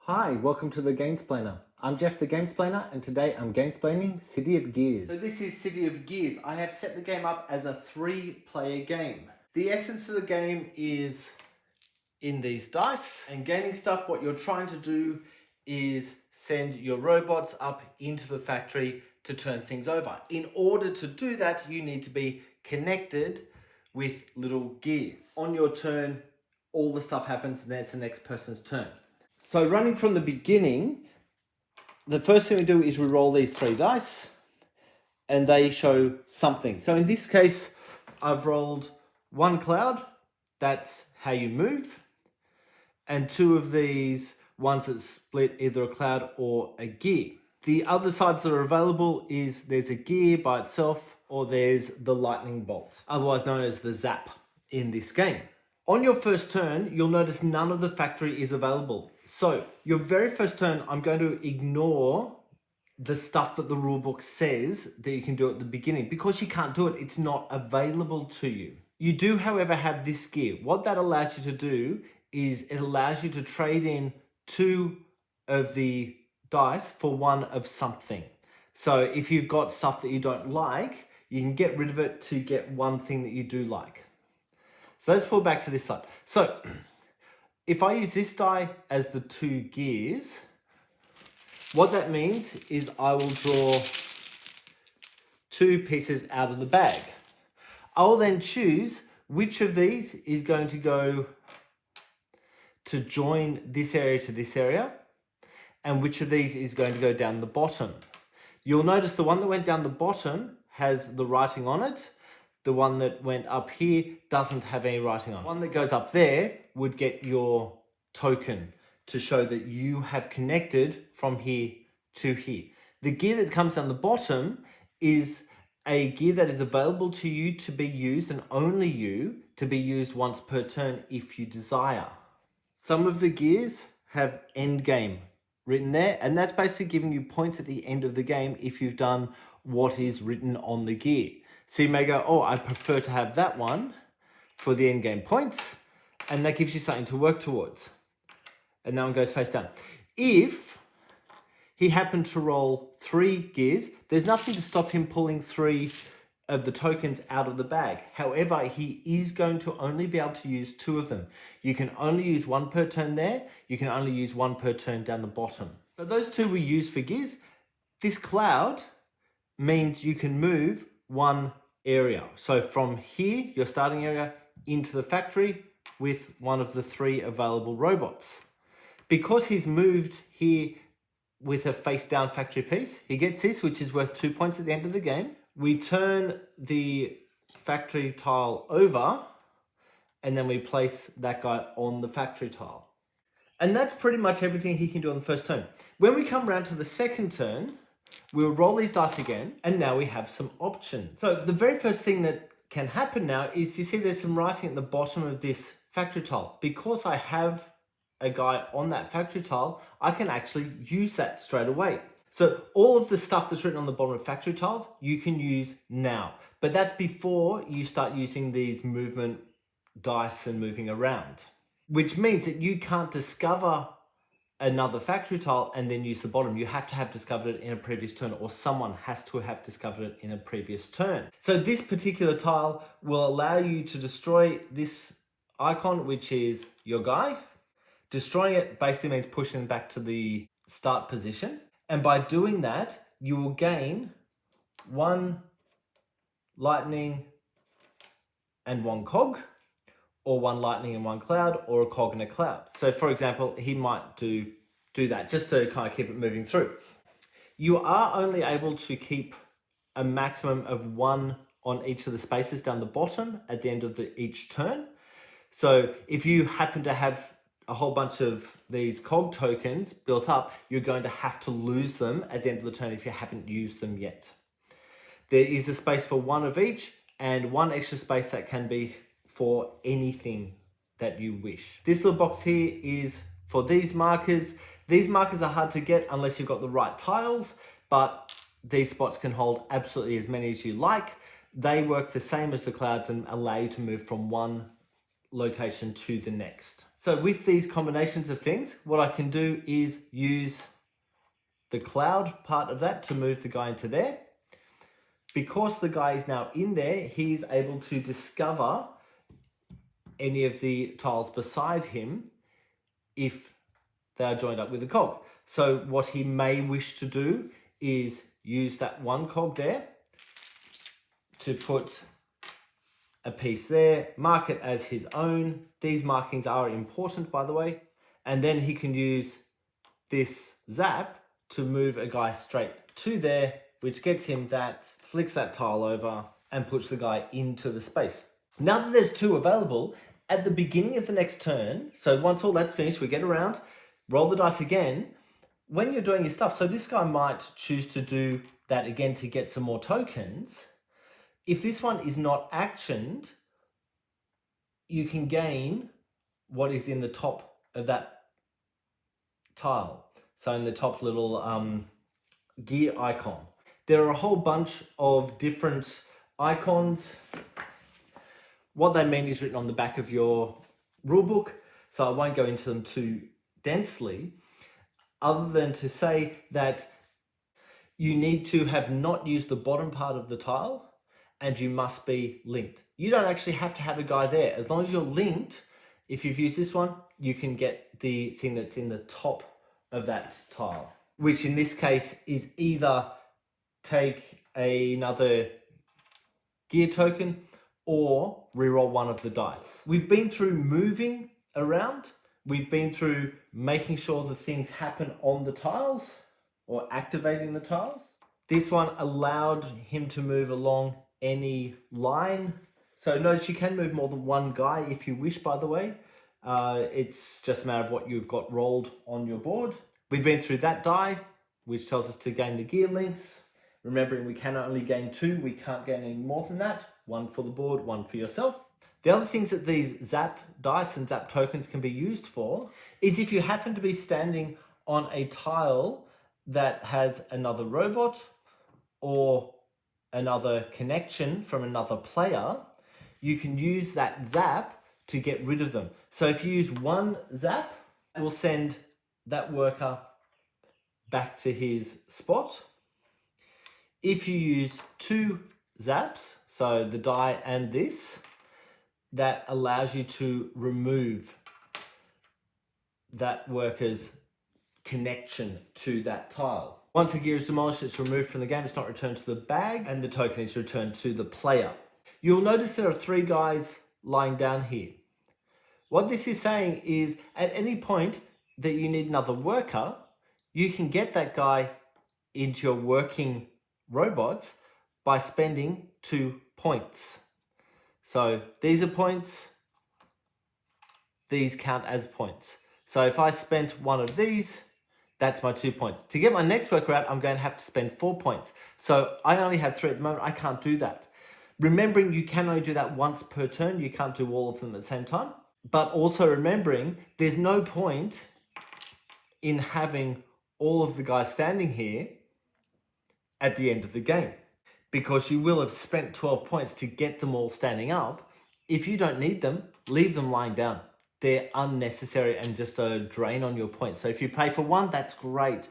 Hi, welcome to the Gamesplainer. I'm Jeff the Gamesplainer and today I'm Gamesplaining City of Gears. So this is City of Gears. I have set the game up as a 3-player game. The essence of the game is in these dice and gaining stuff. What you're trying to do is send your robots up into the factory to turn things over. In order to do that, you need to be connected with little gears. On your turn, all the stuff happens and then it's the next person's turn. So running from the beginning, the first thing we do is we roll these 3 dice and they show something. So in this case, I've rolled 1 cloud, that's how you move, and 2 of these ones that split either a cloud or a gear. The other sides that are available is there's a gear by itself or there's the lightning bolt, otherwise known as the Zap in this game. On your first turn, you'll notice none of the factory is available. So your very first turn, I'm going to ignore the stuff that the rulebook says that you can do at the beginning because you can't do it. It's not available to you. You do, however, have this gear. What that allows you to do is it allows you to trade in 2 of the dice for 1 of something. So if you've got stuff that you don't like, you can get rid of it to get 1 thing that you do like. So let's pull back to this side. So if I use this die as the 2 gears, what that means is I will draw 2 pieces out of the bag. I will then choose which of these is going to go to join this area to this area, and which of these is going to go down the bottom. You'll notice the one that went down the bottom has the writing on it. The one that went up here doesn't have any writing on it. The one that goes up there would get your token to show that you have connected from here to here. The gear that comes down the bottom is a gear that is available to you to be used, and only you, to be used once per turn if you desire. Some of the gears have end game written there, and that's basically giving you points at the end of the game if you've done what is written on the gear. So you may go, oh, I'd prefer to have that one for the end game points, and that gives you something to work towards. And that one goes face down. If he happened to roll 3 gears, there's nothing to stop him pulling 3 of the tokens out of the bag. However, he is going to only be able to use 2 of them. You can only use 1 per turn there. You can only use 1 per turn down the bottom. So those 2 we use for gears. This cloud means you can move 1 area. So from here, your starting area, into the factory with 1 of the 3 available robots. Because he's moved here with a face down factory piece, he gets this, which is worth 2 points at the end of the game. We turn the factory tile over and then we place that guy on the factory tile. And that's pretty much everything he can do on the first turn. When we come around to the second turn, we'll roll these dice again, and now we have some options. So the very first thing that can happen now is you see there's some writing at the bottom of this factory tile. Because I have a guy on that factory tile, I can actually use that straight away. So all of the stuff that's written on the bottom of factory tiles, you can use now. But that's before you start using these movement dice and moving around. Which means that you can't discover another factory tile and then use the bottom. You have to have discovered it in a previous turn, or someone has to have discovered it in a previous turn. So this particular tile will allow you to destroy this icon, which is your guy. Destroying it basically means pushing them back to the start position. And by doing that, you will gain 1 lightning and 1 cog, or 1 lightning and 1 cloud, or a cog and a cloud. So for example, he might do that just to kind of keep it moving through. You are only able to keep a maximum of 1 on each of the spaces down the bottom at the end of each turn. So if you happen to have a whole bunch of these cog tokens built up, you're going to have to lose them at the end of the turn if you haven't used them yet. There is a space for 1 of each, and 1 extra space that can be for anything that you wish. This little box here is for these markers. These markers are hard to get unless you've got the right tiles, but these spots can hold absolutely as many as you like. They work the same as the clouds and allow you to move from 1 location to the next. So with these combinations of things, what I can do is use the cloud part of that to move the guy into there. Because the guy is now in there, he's able to discover any of the tiles beside him if they are joined up with a cog. So what he may wish to do is use that one cog there to put a piece there, mark it as his own. These markings are important, by the way. And then he can use this zap to move a guy straight to there, which gets him that, flicks that tile over and puts the guy into the space. Now that there's two available, at the beginning of the next turn, so once all that's finished, we get around, roll the dice again. When you're doing your stuff, so this guy might choose to do that again to get some more tokens. If this one is not actioned, you can gain what is in the top of that tile. So in the top little gear icon. There are a whole bunch of different icons. What they mean is written on the back of your rulebook, so I won't go into them too densely, other than to say that you need to have not used the bottom part of the tile and you must be linked. You don't actually have to have a guy there. As long as you're linked, if you've used this one, you can get the thing that's in the top of that tile, which in this case is either take another gear token or reroll one of the dice. We've been through moving around. We've been through making sure the things happen on the tiles or activating the tiles. This one allowed him to move along any line. So notice you can move more than one guy if you wish, by the way. It's just a matter of what you've got rolled on your board. We've been through that die, which tells us to gain the gear links. Remembering we can only gain 2, we can't gain any more than that. 1 for the board, 1 for yourself. The other things that these Zap dice and Zap tokens can be used for is if you happen to be standing on a tile that has another robot or another connection from another player, you can use that Zap to get rid of them. So if you use one Zap, it will send that worker back to his spot. If you use 2 zaps, so the die and this, that allows you to remove that worker's connection to that tile. Once a gear is demolished, it's removed from the game, it's not returned to the bag, and the token is returned to the player. You'll notice there are 3 guys lying down here. What this is saying is at any point that you need another worker, you can get that guy into your working robots by spending 2 points. So these are points, these count as points. So if I spent one of these, that's my 2 points. To get my next worker out, I'm going to have to spend 4 points. So I only have 3 at the moment, I can't do that. Remembering you can only do that once per turn, you can't do all of them at the same time. But also remembering there's no point in having all of the guys standing here at the end of the game, because you will have spent 12 points to get them all standing up. If you don't need them, leave them lying down. They're unnecessary and just a drain on your points. So if you pay for one, that's great.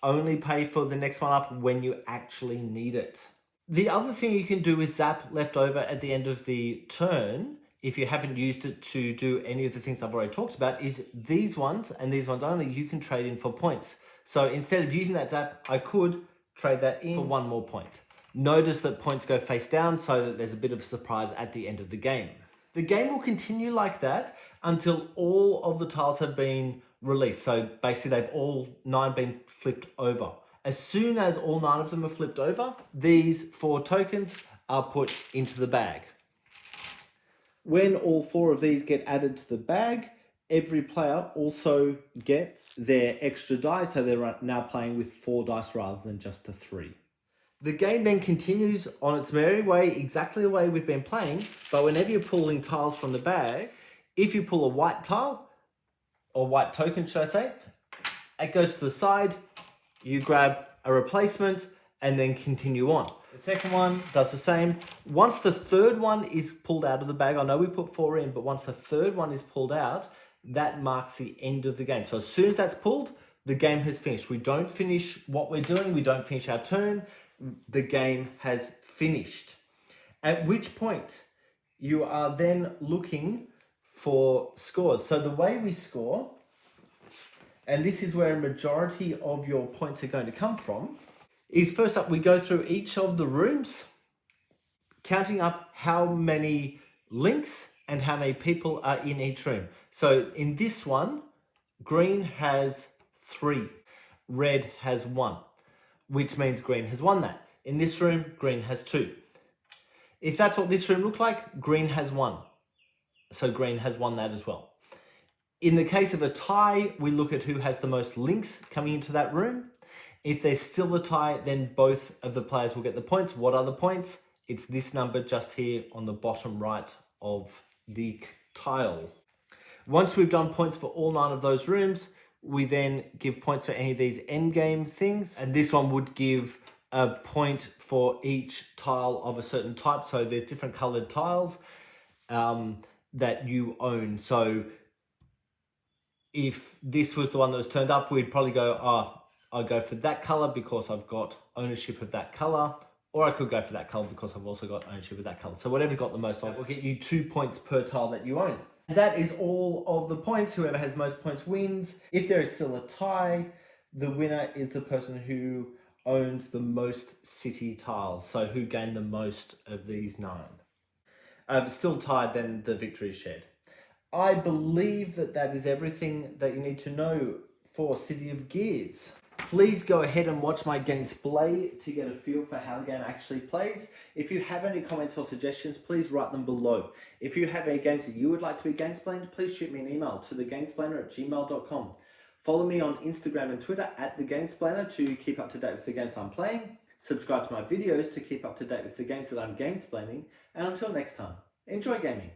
Only pay for the next one up when you actually need it. The other thing you can do with Zap left over at the end of the turn, if you haven't used it to do any of the things I've already talked about, is these ones and these ones only, you can trade in for points. So instead of using that Zap, I could trade that in for 1 more point. Notice that points go face down so that there's a bit of a surprise at the end of the game. The game will continue like that until all of the tiles have been released. So basically they've all 9 been flipped over. As soon as all 9 of them are flipped over, these 4 tokens are put into the bag. When all 4 of these get added to the bag, every player also gets their extra die, so they're now playing with 4 dice rather than just the 3. The game then continues on its merry way, exactly the way we've been playing, but whenever you're pulling tiles from the bag, if you pull a white tile, or white token should I say, it goes to the side, you grab a replacement, and then continue on. The second one does the same. Once the third one is pulled out of the bag, I know we put 4 in, but once the third one is pulled out, that marks the end of the game. So as soon as that's pulled, the game has finished. We don't finish what we're doing. We don't finish our turn. The game has finished. At which point you are then looking for scores. So the way we score, and this is where a majority of your points are going to come from, is first up we go through each of the rooms, counting up how many links and how many people are in each room. So in this one, green has 3, red has 1, which means green has won that. In this room, green has 2. If that's what this room looked like, green has 1. So green has won that as well. In the case of a tie, we look at who has the most links coming into that room. If there's still a tie, then both of the players will get the points. What are the points? It's this number just here on the bottom right of the tile. Once we've done points for all 9 of those rooms, we then give points for any of these endgame things. And this one would give a point for each tile of a certain type. So there's different colored tiles that you own. So if this was the one that was turned up, we'd probably go, I'll go for that color because I've got ownership of that color. Or I could go for that color because I've also got ownership of that color. So whatever got the most of, will get you 2 points per tile that you own. That is all of the points. Whoever has most points wins. If there is still a tie, the winner is the person who owns the most city tiles. So who gained the most of these 9. Still tied, then the victory is shared. I believe that is everything that you need to know for City of Gears. Please go ahead and watch my gameplay to get a feel for how the game actually plays. If you have any comments or suggestions, please write them below. If you have any games that you would like to be gamesplained, please shoot me an email to thegamesplainer@gmail.com. Follow me on Instagram and Twitter @thegamesplainer to keep up to date with the games I'm playing. Subscribe to my videos to keep up to date with the games that I'm gamesplaining. And until next time, enjoy gaming.